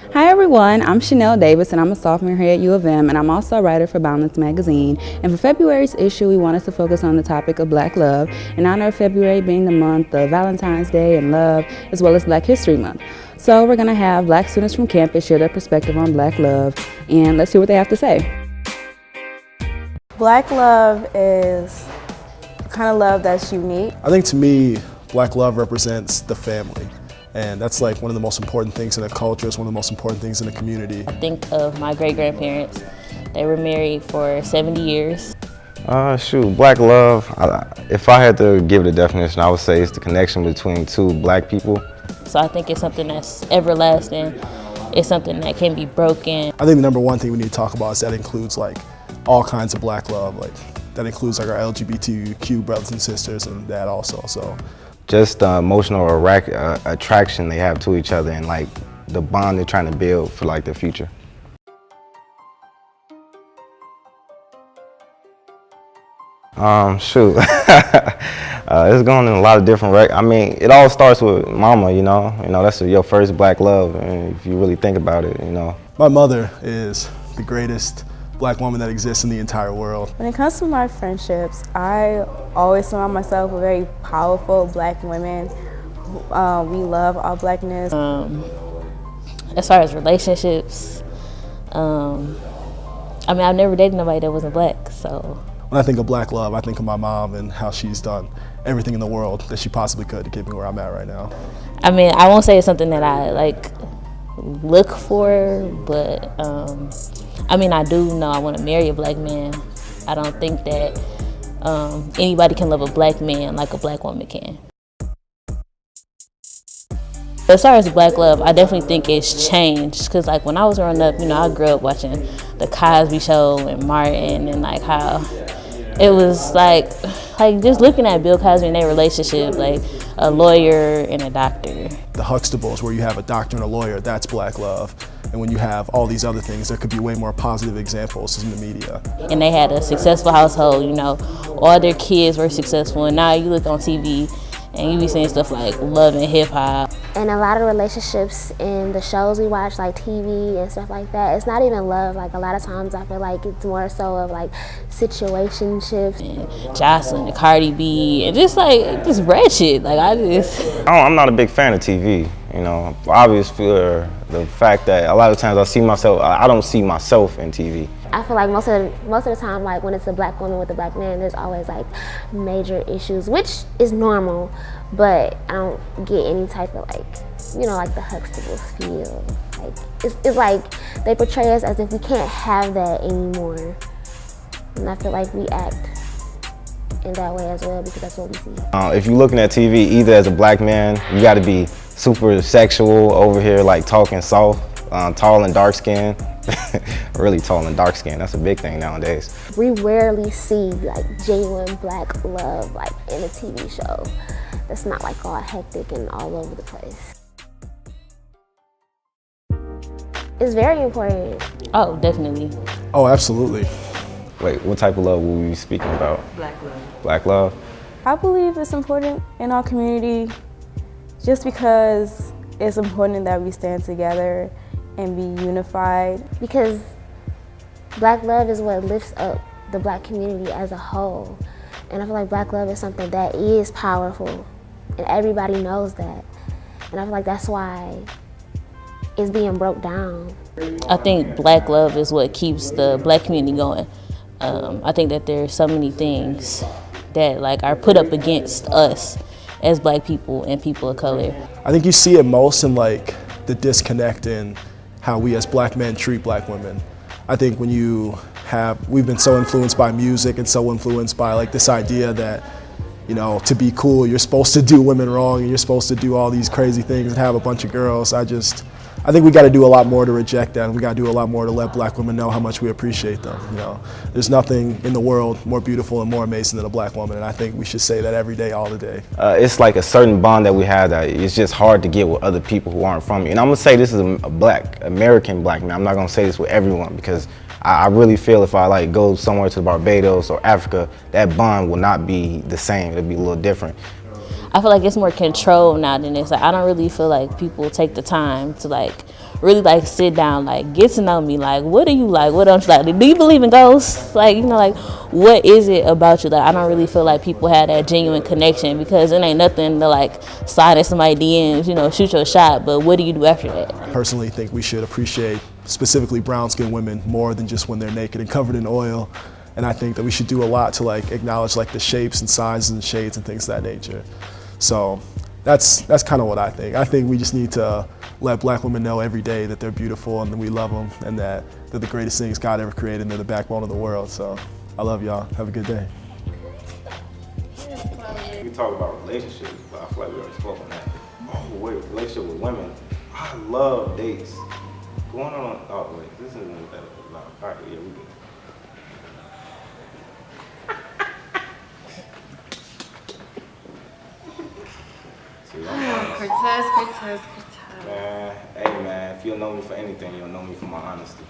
Hi everyone, I'm Chanelle Davis and I'm a sophomore here at U of M, and I'm also a writer for Boundless magazine. And for February's issue, we wanted to focus on the topic of Black love in honor of February being the month of Valentine's Day and love, as well as Black History Month. So we're going to have Black students from campus share their perspective on Black love, and let's hear what they have to say. Black love is the kind of love that's unique. I think to me, Black love represents the family. And that's like one of the most important things in a culture. It's one of the most important things in a community. I think of my great-grandparents. They were married for 70 years. Black love, if I had to give it a definition, I would say it's the connection between two Black people. So I think it's something that's everlasting. It's something that can be broken. I think the number one thing we need to talk about is that includes like all kinds of Black love. Like that includes like our LGBTQ brothers and sisters and that also. So. Just the emotional attraction they have to each other and like the bond they're trying to build for like the future. It's going in a lot of different I mean, it all starts with mama, you know, that's your first Black love, and if you really think about it, you know. My mother is the greatest Black woman that exists in the entire world. When it comes to my friendships, I always surround myself with very powerful Black women. We love our Blackness. As far as relationships, I mean, I've never dated nobody that wasn't Black, so. When I think of Black love, I think of my mom and how she's done everything in the world that she possibly could to get me where I'm at right now. I mean, I won't say it's something that I like look for, but I mean, I do know I want to marry a Black man. I don't think that anybody can love a Black man like a Black woman can. As far as Black love, I definitely think it's changed, because like when I was growing up, you know, I grew up watching The Cosby Show and Martin, and like how it was like just looking at Bill Cosby and their relationship, like a lawyer and a doctor. The Huxtables, where you have a doctor and a lawyer, that's Black love. And when you have all these other things, there could be way more positive examples in the media. And they had a successful household, you know, all their kids were successful, and now you look on TV and you be seeing stuff like love and hip hop. And a lot of relationships in the shows we watch, like TV and stuff like that, it's not even love. Like a lot of times I feel like it's more so of like situationships. And Jocelyn and Cardi B, and just red shit. Like I'm not a big fan of TV, you know, obvious for the fact that a lot of times I don't see myself in TV. I feel like most of the time, like when it's a Black woman with a Black man, there's always like major issues, which is normal, but I don't get any type of like, you know, like the Huxtables feel. Like it's like they portray us as if we can't have that anymore, and I feel like we act in that way as well because that's what we see. If you're looking at TV, either as a Black man, you got to be super sexual over here, like talking soft, tall and dark skinned. Really tall and dark skinned, that's a big thing nowadays. We rarely see like genuine Black love like in a TV show. That's not like all hectic and all over the place. It's very important. Oh, definitely. Oh, absolutely. Wait, what type of love were we speaking about? Black love. Black love? I believe it's important in our community just because it's important that we stand together and be unified. Because Black love is what lifts up the Black community as a whole. And I feel like Black love is something that is powerful, and everybody knows that. And I feel like that's why it's being broke down. I think Black love is what keeps the Black community going. I think that there's so many things that like are put up against us as Black people and people of color. I think you see it most in like the disconnect in how we as Black men treat Black women. I think when we've been so influenced by music and so influenced by like this idea that, you know, to be cool, you're supposed to do women wrong and you're supposed to do all these crazy things and have a bunch of girls. I think we got to do a lot more to reject that, and we got to do a lot more to let Black women know how much we appreciate them. You know, there's nothing in the world more beautiful and more amazing than a Black woman, and I think we should say that every day, all the day. It's like a certain bond that we have that it's just hard to get with other people who aren't from you. And I'm gonna say this is a American Black man. I'm not gonna say this with everyone because I really feel if I like go somewhere to Barbados or Africa, that bond will not be the same. It'll be a little different. I feel like it's more control now than it's like I don't really feel like people take the time to like really like sit down, like get to know me. Like, what do you like? What don't you like? Do you believe in ghosts? Like, you know, like what is it about you that I don't really feel like people have that genuine connection, because it ain't nothing to like slide in somebody's DMs, you know, shoot your shot, but what do you do after that? I personally think we should appreciate specifically brown-skinned women more than just when they're naked and covered in oil. And I think that we should do a lot to like acknowledge like the shapes and sizes and shades and things of that nature. So that's kind of what I think. I think we just need to let black women know every day that they're beautiful and that we love them and that they're the greatest things God ever created and they're the backbone of the world. So I love y'all. Have a good day. We talk about relationships, but I feel like we already spoke on that. Oh wait, relationship with women. I love dates. Going on, oh wait, this isn't that loud. All right, yeah, we good. Cortez. Man, hey man, if you don't know me for anything, you'll know me for my honesty.